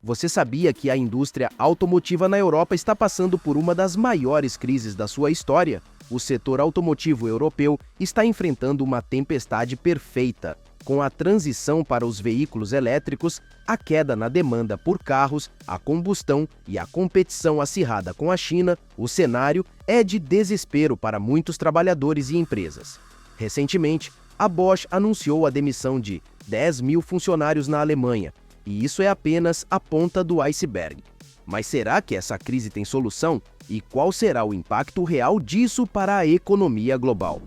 Você sabia que a indústria automotiva na Europa está passando por uma das maiores crises da sua história? O setor automotivo europeu está enfrentando uma tempestade perfeita. Com a transição para os veículos elétricos, a queda na demanda por carros, a combustão e a competição acirrada com a China, o cenário é de desespero para muitos trabalhadores e empresas. Recentemente, a Bosch anunciou a demissão de 10 mil funcionários na Alemanha, e isso é apenas a ponta do iceberg. Mas será que essa crise tem solução? E qual será o impacto real disso para a economia global?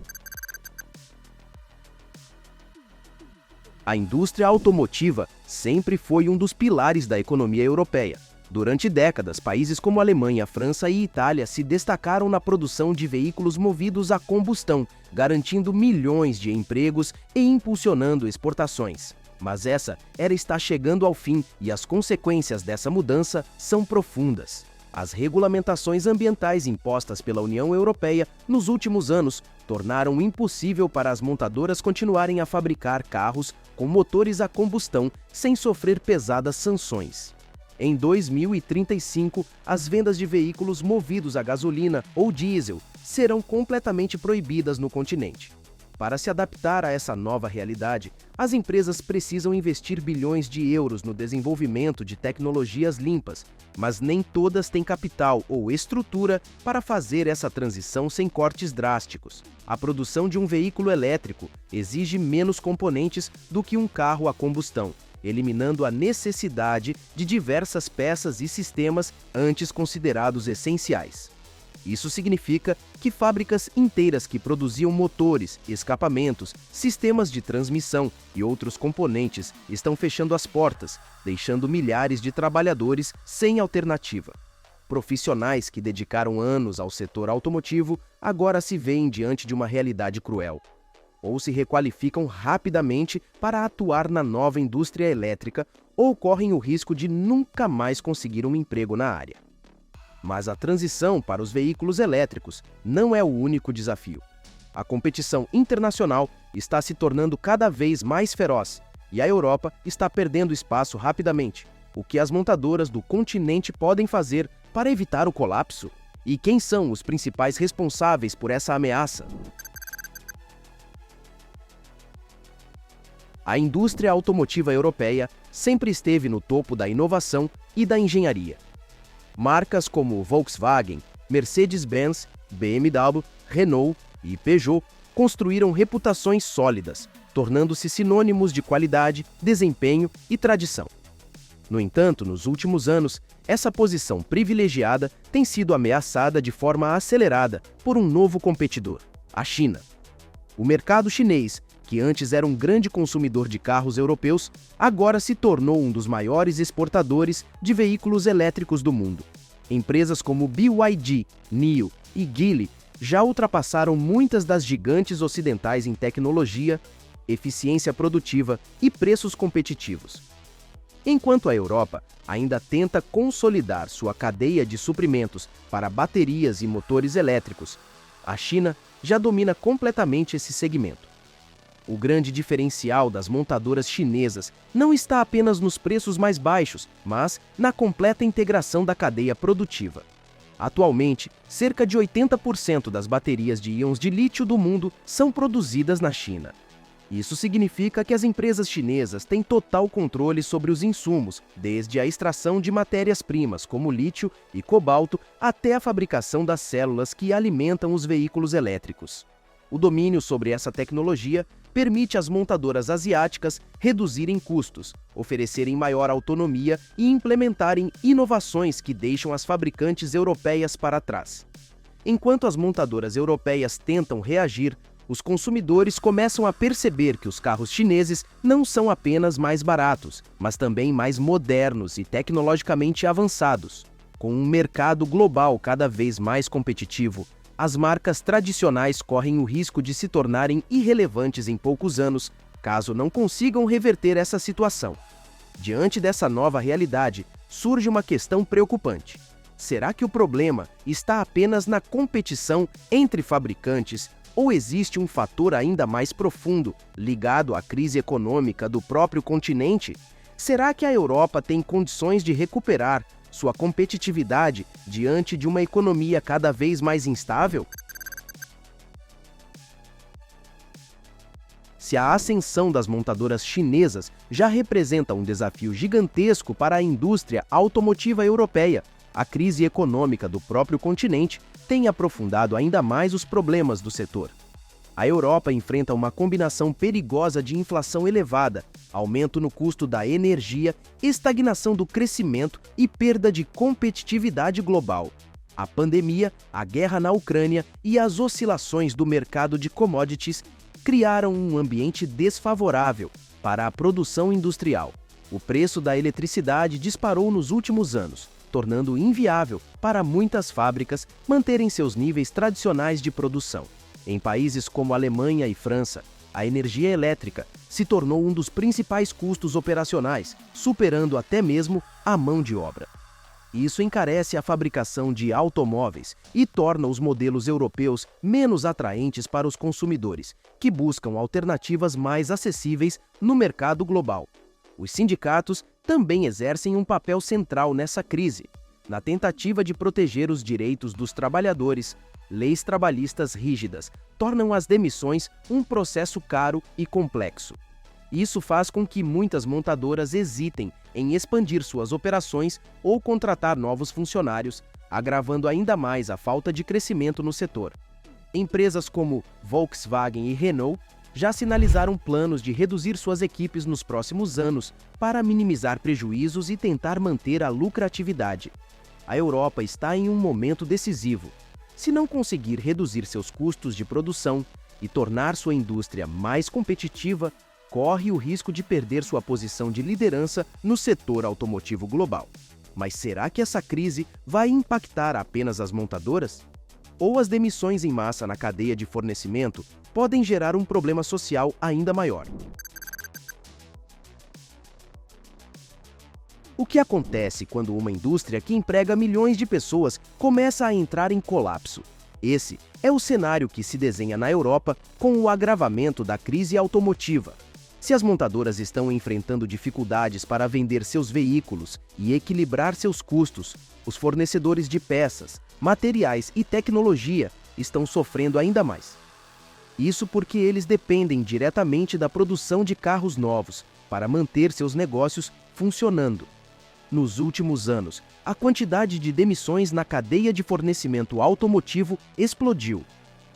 A indústria automotiva sempre foi um dos pilares da economia europeia. Durante décadas, países como Alemanha, França e Itália se destacaram na produção de veículos movidos a combustão, garantindo milhões de empregos e impulsionando exportações. Mas essa era está chegando ao fim e as consequências dessa mudança são profundas. As regulamentações ambientais impostas pela União Europeia nos últimos anos tornaram impossível para as montadoras continuarem a fabricar carros com motores a combustão sem sofrer pesadas sanções. Em 2035, as vendas de veículos movidos a gasolina ou diesel serão completamente proibidas no continente. Para se adaptar a essa nova realidade, as empresas precisam investir bilhões de euros no desenvolvimento de tecnologias limpas, mas nem todas têm capital ou estrutura para fazer essa transição sem cortes drásticos. A produção de um veículo elétrico exige menos componentes do que um carro a combustão, eliminando a necessidade de diversas peças e sistemas antes considerados essenciais. Isso significa que fábricas inteiras que produziam motores, escapamentos, sistemas de transmissão e outros componentes estão fechando as portas, deixando milhares de trabalhadores sem alternativa. Profissionais que dedicaram anos ao setor automotivo agora se veem diante de uma realidade cruel. Ou se requalificam rapidamente para atuar na nova indústria elétrica ou correm o risco de nunca mais conseguir um emprego na área. Mas a transição para os veículos elétricos não é o único desafio. A competição internacional está se tornando cada vez mais feroz e a Europa está perdendo espaço rapidamente. O que as montadoras do continente podem fazer para evitar o colapso? E quem são os principais responsáveis por essa ameaça? A indústria automotiva europeia sempre esteve no topo da inovação e da engenharia. Marcas como Volkswagen, Mercedes-Benz, BMW, Renault e Peugeot construíram reputações sólidas, tornando-se sinônimos de qualidade, desempenho e tradição. No entanto, nos últimos anos, essa posição privilegiada tem sido ameaçada de forma acelerada por um novo competidor, a China. O mercado chinês, que antes era um grande consumidor de carros europeus, agora se tornou um dos maiores exportadores de veículos elétricos do mundo. Empresas como BYD, NIO e Geely já ultrapassaram muitas das gigantes ocidentais em tecnologia, eficiência produtiva e preços competitivos. Enquanto a Europa ainda tenta consolidar sua cadeia de suprimentos para baterias e motores elétricos, a China já domina completamente esse segmento. O grande diferencial das montadoras chinesas não está apenas nos preços mais baixos, mas na completa integração da cadeia produtiva. Atualmente, cerca de 80% das baterias de íons de lítio do mundo são produzidas na China. Isso significa que as empresas chinesas têm total controle sobre os insumos, desde a extração de matérias-primas como lítio e cobalto até a fabricação das células que alimentam os veículos elétricos. O domínio sobre essa tecnologia permite às montadoras asiáticas reduzirem custos, oferecerem maior autonomia e implementarem inovações que deixam as fabricantes europeias para trás. Enquanto as montadoras europeias tentam reagir, os consumidores começam a perceber que os carros chineses não são apenas mais baratos, mas também mais modernos e tecnologicamente avançados. Com um mercado global cada vez mais competitivo, as marcas tradicionais correm o risco de se tornarem irrelevantes em poucos anos, caso não consigam reverter essa situação. Diante dessa nova realidade, surge uma questão preocupante. Será que o problema está apenas na competição entre fabricantes ou existe um fator ainda mais profundo, ligado à crise econômica do próprio continente? Será que a Europa tem condições de recuperar sua competitividade diante de uma economia cada vez mais instável? Se a ascensão das montadoras chinesas já representa um desafio gigantesco para a indústria automotiva europeia, a crise econômica do próprio continente tem aprofundado ainda mais os problemas do setor. A Europa enfrenta uma combinação perigosa de inflação elevada, aumento no custo da energia, estagnação do crescimento e perda de competitividade global. A pandemia, a guerra na Ucrânia e as oscilações do mercado de commodities criaram um ambiente desfavorável para a produção industrial. O preço da eletricidade disparou nos últimos anos, tornando inviável para muitas fábricas manterem seus níveis tradicionais de produção. Em países como Alemanha e França, a energia elétrica se tornou um dos principais custos operacionais, superando até mesmo a mão de obra. Isso encarece a fabricação de automóveis e torna os modelos europeus menos atraentes para os consumidores, que buscam alternativas mais acessíveis no mercado global. Os sindicatos também exercem um papel central nessa crise. Na tentativa de proteger os direitos dos trabalhadores, leis trabalhistas rígidas tornam as demissões um processo caro e complexo. Isso faz com que muitas montadoras hesitem em expandir suas operações ou contratar novos funcionários, agravando ainda mais a falta de crescimento no setor. Empresas como Volkswagen e Renault já sinalizaram planos de reduzir suas equipes nos próximos anos para minimizar prejuízos e tentar manter a lucratividade. A Europa está em um momento decisivo. Se não conseguir reduzir seus custos de produção e tornar sua indústria mais competitiva, corre o risco de perder sua posição de liderança no setor automotivo global. Mas será que essa crise vai impactar apenas as montadoras? Ou as demissões em massa na cadeia de fornecimento podem gerar um problema social ainda maior? O que acontece quando uma indústria que emprega milhões de pessoas começa a entrar em colapso? Esse é o cenário que se desenha na Europa com o agravamento da crise automotiva. Se as montadoras estão enfrentando dificuldades para vender seus veículos e equilibrar seus custos, os fornecedores de peças, materiais e tecnologia estão sofrendo ainda mais. Isso porque eles dependem diretamente da produção de carros novos para manter seus negócios funcionando. Nos últimos anos, a quantidade de demissões na cadeia de fornecimento automotivo explodiu.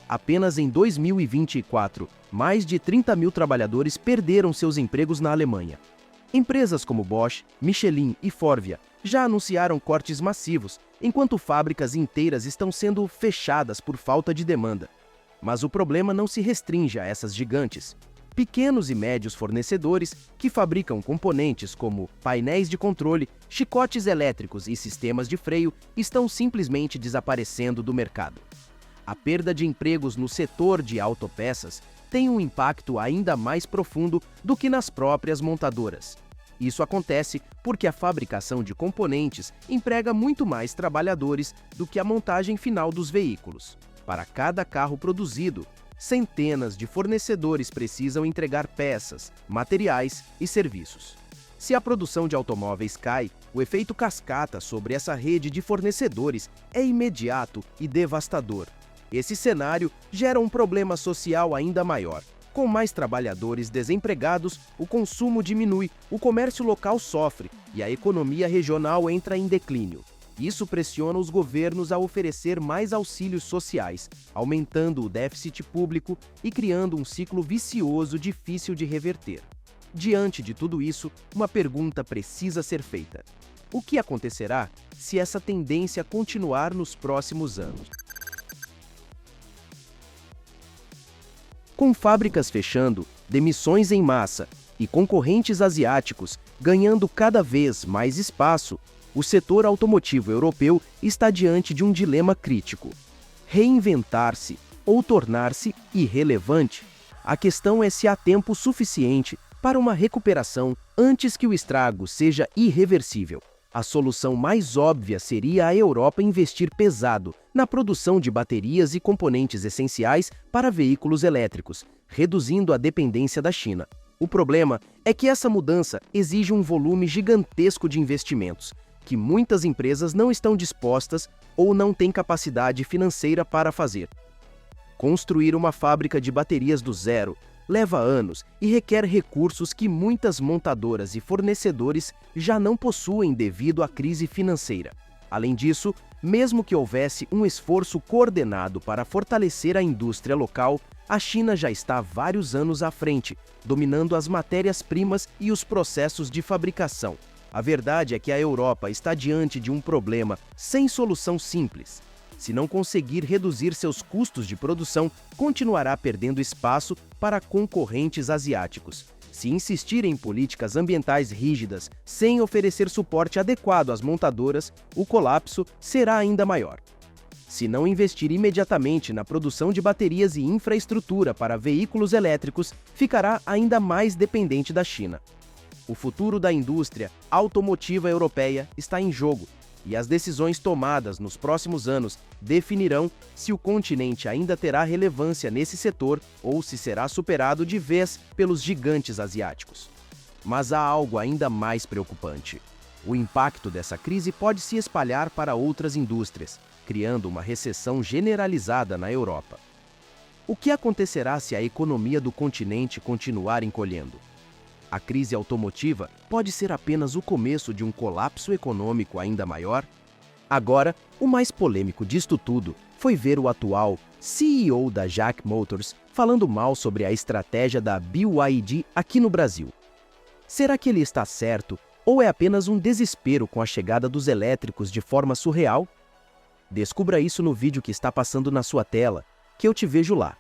Apenas em 2024, mais de 30 mil trabalhadores perderam seus empregos na Alemanha. Empresas como Bosch, Michelin e Forvia já anunciaram cortes massivos, enquanto fábricas inteiras estão sendo fechadas por falta de demanda. Mas o problema não se restringe a essas gigantes. Pequenos e médios fornecedores que fabricam componentes como painéis de controle, chicotes elétricos e sistemas de freio estão simplesmente desaparecendo do mercado. A perda de empregos no setor de autopeças tem um impacto ainda mais profundo do que nas próprias montadoras. Isso acontece porque a fabricação de componentes emprega muito mais trabalhadores do que a montagem final dos veículos. Para cada carro produzido, centenas de fornecedores precisam entregar peças, materiais e serviços. Se a produção de automóveis cai, o efeito cascata sobre essa rede de fornecedores é imediato e devastador. Esse cenário gera um problema social ainda maior. Com mais trabalhadores desempregados, o consumo diminui, o comércio local sofre e a economia regional entra em declínio. Isso pressiona os governos a oferecer mais auxílios sociais, aumentando o déficit público e criando um ciclo vicioso difícil de reverter. Diante de tudo isso, uma pergunta precisa ser feita: o que acontecerá se essa tendência continuar nos próximos anos? Com fábricas fechando, demissões em massa e concorrentes asiáticos ganhando cada vez mais espaço, o setor automotivo europeu está diante de um dilema crítico: reinventar-se ou tornar-se irrelevante. A questão é se há tempo suficiente para uma recuperação antes que o estrago seja irreversível. A solução mais óbvia seria a Europa investir pesado na produção de baterias e componentes essenciais para veículos elétricos, reduzindo a dependência da China. O problema é que essa mudança exige um volume gigantesco de investimentos, que muitas empresas não estão dispostas ou não têm capacidade financeira para fazer. Construir uma fábrica de baterias do zero leva anos e requer recursos que muitas montadoras e fornecedores já não possuem devido à crise financeira. Além disso, mesmo que houvesse um esforço coordenado para fortalecer a indústria local, a China já está há vários anos à frente, dominando as matérias-primas e os processos de fabricação. A verdade é que a Europa está diante de um problema sem solução simples. Se não conseguir reduzir seus custos de produção, continuará perdendo espaço para concorrentes asiáticos. Se insistir em políticas ambientais rígidas, sem oferecer suporte adequado às montadoras, o colapso será ainda maior. Se não investir imediatamente na produção de baterias e infraestrutura para veículos elétricos, ficará ainda mais dependente da China. O futuro da indústria automotiva europeia está em jogo, e as decisões tomadas nos próximos anos definirão se o continente ainda terá relevância nesse setor ou se será superado de vez pelos gigantes asiáticos. Mas há algo ainda mais preocupante. O impacto dessa crise pode se espalhar para outras indústrias, criando uma recessão generalizada na Europa. O que acontecerá se a economia do continente continuar encolhendo? A crise automotiva pode ser apenas o começo de um colapso econômico ainda maior? Agora, o mais polêmico disto tudo foi ver o atual CEO da JAC Motors falando mal sobre a estratégia da BYD aqui no Brasil. Será que ele está certo ou é apenas um desespero com a chegada dos elétricos de forma surreal? Descubra isso no vídeo que está passando na sua tela, que eu te vejo lá.